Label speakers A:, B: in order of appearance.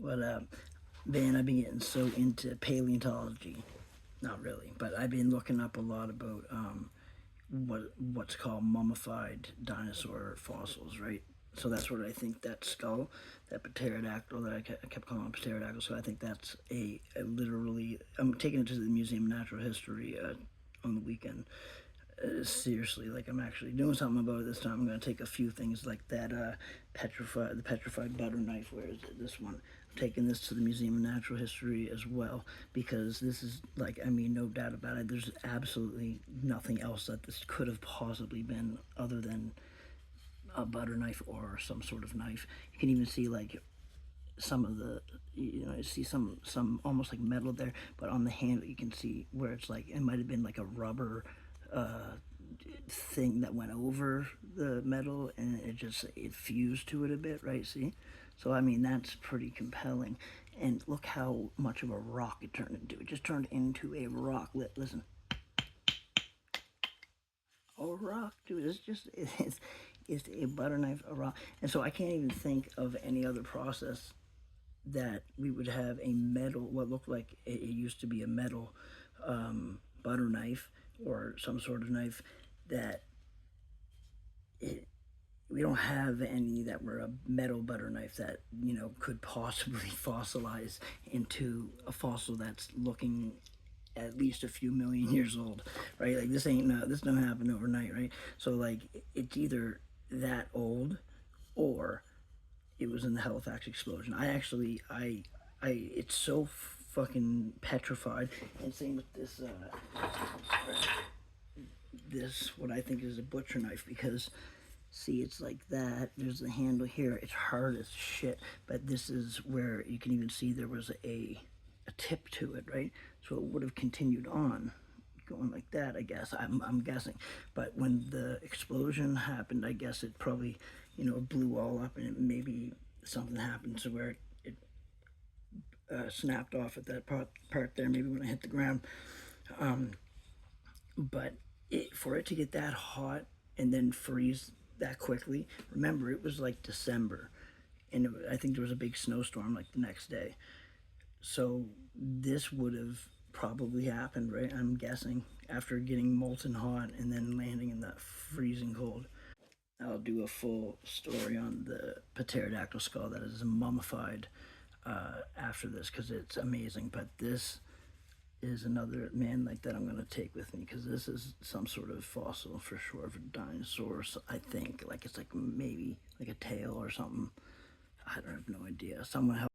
A: But man, I've been getting so into paleontology. Not really, but I've been looking up a lot about what's called mummified dinosaur fossils, right? So that's what I think that skull, that pterodactyl that I kept calling it pterodactyl. So I think that's a literally. I'm taking it to the Museum of Natural History on the weekend. Seriously, like I'm actually doing something about it this time. I'm gonna take a few things like that the petrified butter knife. Where is it? This one. I'm taking this to the Museum of Natural History as well because this is like, I mean, no doubt about it. There's absolutely nothing else that this could have possibly been other than a butter knife or some sort of knife. You can even see like some of the, you see some almost like metal there, but on the handle you can see where it's like it might have been like a rubber uh, thing that went over the metal and it fused to it a bit, right? See, so I mean that's pretty compelling. And look how much of a rock it turned into. It just turned into a rock. Listen, a rock, dude. It's a butter knife, a rock. And so I can't even think of any other process that we would have a metal, what looked like it used to be a metal butter knife or some sort of knife that it, we don't have any that were a metal butter knife that could possibly fossilize into a fossil that's looking at least a few million years old, right? Like this don't happen overnight, right? So like it's either that old or it was in the Halifax explosion. It's so fucking petrified. And same with this what I think is a butcher knife because see, it's like that. There's the handle here. It's hard as shit, but this is where you can even see there was a tip to it, right? So it would have continued on going like that, I guess. I'm guessing. But when the explosion happened, I guess it probably, blew all up and maybe something happened to where it snapped off at that part there, maybe when I hit the ground. Um, but for it to get that hot and then freeze that quickly, remember, it was like December. And I think there was a big snowstorm like the next day. So this would have probably happened, right? I'm guessing after getting molten hot and then landing in that freezing cold. I'll do a full story on the pterodactyl skull that is mummified after this because it's amazing. But this is another man like that I'm going to take with me because this is some sort of fossil for sure of a dinosaur. So I think like it's like maybe like a tail or something. I don't have no idea. Someone help.